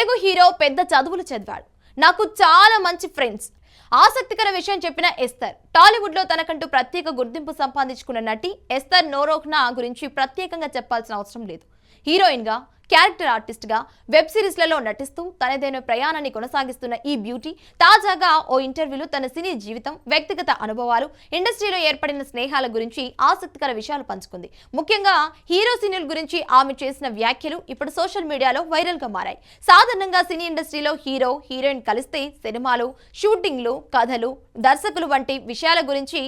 Telugu hero పెద్ద చదువులు చదివాడు. నాకు చాలా మంచి ఫ్రెండ్స్. ఆసక్తికర విషయం చెప్పిన ఎస్తర్. టాలీవుడ్ లో తనకంటూ ప్రత్యేక గుర్తింపు సంపాదించుకున్న నటి ఎస్తర్ నోరోఖ్నా గురించి ప్రత్యేకంగా చెప్పాల్సిన అవసరం లేదు. హీరోయిన్ గా, క్యారెక్టర్ ఆర్టిస్ట్ గా వెబ్ సిరీస్లలో నటిస్తూ తనదైన ప్రయాణాన్ని కొనసాగిస్తున్న ఈ బ్యూటీ తాజాగా ఓ ఇంటర్వ్యూలో తన సినీ జీవితం, వ్యక్తిగత అనుభవాలు, ఇండస్ట్రీలో ఏర్పడిన స్నేహాల గురించి ఆసక్తికర విషయాలు పంచుకుంది. ముఖ్యంగా హీరో సినీల గురించి ఆమె చేసిన వ్యాఖ్యలు ఇప్పుడు సోషల్ మీడియాలో వైరల్ గా మారాయి. సాధారణంగా సినీ ఇండస్ట్రీలో హీరో, హీరోయిన్ కలిస్తే సినిమాలు, షూటింగ్లు, కథలు, దర్శకులు వంటి విషయాల గురించి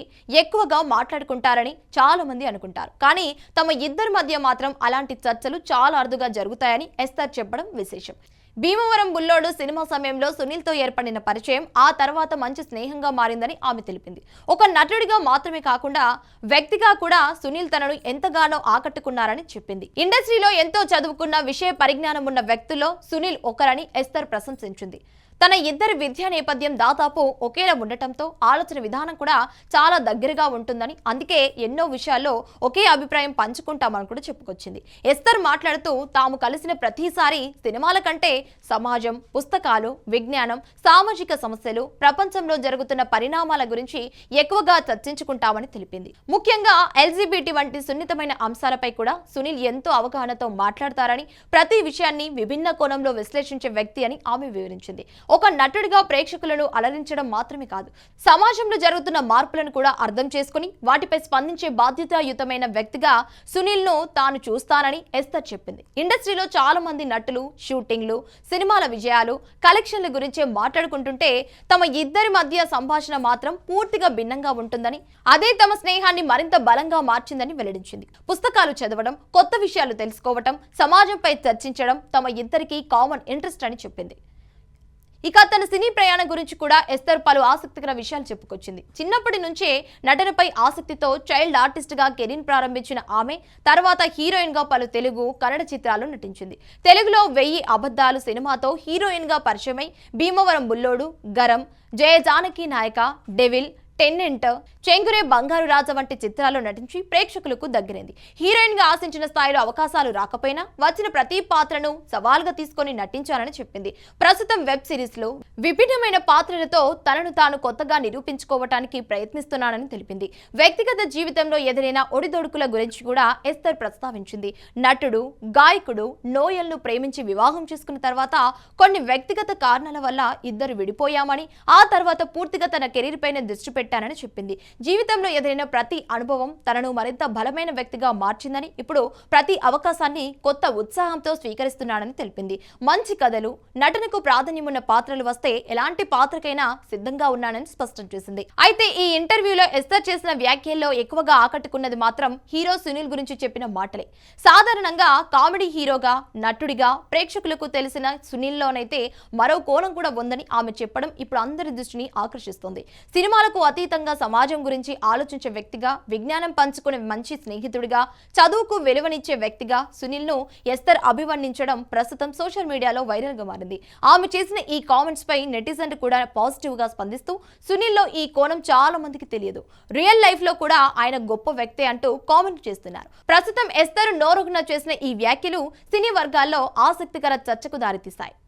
ఎక్కువగా మాట్లాడుకుంటారని చాలా మంది అనుకుంటారు. కానీ తమ ఇద్దరి మధ్య మాత్రం అలాంటి చర్చలు చాలా అరుదుగా జరుగుతాయని ఎస్తర్ చెప్పడం విశేషం. భీమవరం బుల్లోడు సినిమా సమయంలో సునీల్తో ఏర్పడిన పరిచయం ఆ తర్వాత మంచి స్నేహంగా మారిందని ఆమె తెలిపింది. ఒక నటుడిగా మాత్రమే కాకుండా వ్యక్తిగా కూడా సునీల్ తనను ఎంతగానో ఆకట్టుకున్నారని చెప్పింది. ఇండస్ట్రీలో ఎంతో చదువుకున్న, విషయ పరిజ్ఞానం ఉన్న వ్యక్తుల్లో సునీల్ ఒకరని ఎస్తర్ ప్రశంసించింది. తన ఇద్దరి విద్యా నేపథ్యం దాదాపు ఒకేలా ఉండటంతో ఆలోచన విధానం కూడా చాలా దగ్గరగా ఉంటుందని, అందుకే ఎన్నో విషయాల్లో ఒకే అభిప్రాయం పంచుకుంటామని కూడా చెప్పుకొచ్చింది. ఎస్తర్ మాట్లాడుతూ తాము కలిసిన ప్రతిసారి సినిమాల కంటే సమాజం, పుస్తకాలు, విజ్ఞానం, సామాజిక సమస్యలు, ప్రపంచంలో జరుగుతున్న పరిణామాల గురించి ఎక్కువగా చర్చించుకుంటామని తెలిపింది. ముఖ్యంగా ఎల్జీబీటీ వంటి సున్నితమైన అంశాలపై కూడా సునీల్ ఎంతో అవగాహనతో మాట్లాడతారని, ప్రతి విషయాన్ని విభిన్న కోణంలో విశ్లేషించే వ్యక్తి అని ఆమె వివరించింది. ఒక నటుడిగా ప్రేక్షకులను అలరించడం మాత్రమే కాదు, సమాజంలో జరుగుతున్న మార్పులను కూడా అర్థం చేసుకుని వాటిపై స్పందించే బాధ్యతాయుతమైన వ్యక్తిగా సునీల్ ను తాను చూస్తానని ఎస్తర్ చెప్పింది. ఇండస్ట్రీలో చాలా మంది నటులు షూటింగ్లు, సినిమాల విజయాలు, కలెక్షన్ల గురించే మాట్లాడుకుంటుంటే తమ ఇద్దరి మధ్య సంభాషణ మాత్రం పూర్తిగా భిన్నంగా ఉంటుందని, అదే తమ స్నేహాన్ని మరింత బలంగా మార్చిందని వెల్లడించింది. పుస్తకాలు చదవడం, కొత్త విషయాలు తెలుసుకోవటం, సమాజంపై చర్చించడం తమ ఇద్దరికి కామన్ ఇంట్రెస్ట్ అని చెప్పింది. ఇక తన సినీ ప్రయాణం గురించి కూడా ఎస్తర్ పలు ఆసక్తికర విషయాలు చెప్పుకొచ్చింది. చిన్నప్పటి నుంచే నటనపై ఆసక్తితో చైల్డ్ ఆర్టిస్ట్ గా కెరీర్ ప్రారంభించిన ఆమె తర్వాత హీరోయిన్ గా పలు తెలుగు, కన్నడ చిత్రాల్లో నటించింది. తెలుగులో 1000 అబద్ధాలు సినిమాతో హీరోయిన్ గా పరిచయమై భీమవరం బుల్లోడు, గరం, జయ జానకి నాయక, డెవిల్, టెన్నెంట్, చెంగురే బంగారు రాజ వంటి చిత్రాల్లో నటించి ప్రేక్షకులకు దగ్గరైంది. హీరోయిన్ గా ఆశించిన స్థాయిలో అవకాశాలు రాకపోయినా వచ్చిన ప్రతి పాత్రను సవాల్గా తీసుకొని నటించాలని చెప్పింది. ప్రస్తుతం వెబ్ సిరీస్ లో విభిన్నమైన పాత్రలతో తనను తాను కొత్తగా నిరూపించుకోవటానికి ప్రయత్నిస్తున్నానని తెలిపింది. వ్యక్తిగత జీవితంలో ఎదురైన ఒడిదొడుకుల గురించి కూడా ఎస్తర్ ప్రస్తావించింది. నటుడు, గాయకుడు నోయల్ ను ప్రేమించి వివాహం చేసుకున్న తర్వాత కొన్ని వ్యక్తిగత కారణాల వల్ల ఇద్దరు విడిపోయామని, ఆ తర్వాత పూర్తిగా తన కెరీర్ పైన దృష్టి పెట్టానని చెప్పింది. జీవితంలో ఎదురైన ప్రతి అనుభవం తనను మరింత బలమైన వ్యక్తిగా మార్చిందని, ఇప్పుడు ప్రతి అవకాశాన్ని కొత్త ఉత్సాహంతో స్వీకరిస్తున్నానని తెలిపింది. మంచి కథలు, నటనకు ప్రాధాన్యమున్న పాత్రలు వస్తే ఎలాంటి పాత్రకైనా సిద్ధంగా ఉన్నానని స్పష్టం చేసింది. అయితే ఈ ఇంటర్వ్యూలో ఎస్తర్ చేసిన వ్యాఖ్యల్లో ఎక్కువగా ఆకట్టుకున్నది మాత్రం హీరో సునీల్ గురించి చెప్పిన మాటలే. సాధారణంగా కామెడీ హీరోగా, నటుడిగా ప్రేక్షకులకు తెలిసిన సునీల్లోనైతే మరో కోణం కూడా ఉందని ఆమె చెప్పడం ఇప్పుడు అందరి దృష్టిని ఆకర్షిస్తోంది. సినిమాలకు అతీతంగా సమాజం గురించి ఆలోచించే వ్యక్తిగా, విజ్ఞానం పంచుకునే మంచి స్నేహితుడిగా, చదువుకు విలువనిచ్చే వ్యక్తిగా సునీల్ ను ఎస్తర్ అభివర్ణించడం ప్రస్తుతం సోషల్ మీడియాలో వైరల్ గా మారింది. ఆమె చేసిన ఈ కామెంట్స్ పై నెటిజన్లు కూడా పాజిటివ్ గా స్పందిస్తూ సునీల్ లో ఈ కోణం చాలా మందికి తెలియదు, రియల్ లైఫ్ లో కూడా ఆయన గొప్ప వ్యక్తి అంటూ కామెంట్ చేస్తున్నారు. ప్రస్తుతం ఎస్తర్ నోరోఖ్నా చేసిన ఈ వ్యాఖ్యలు సినీ వర్గాల్లో ఆసక్తికర చర్చకు దారితీస్తాయి.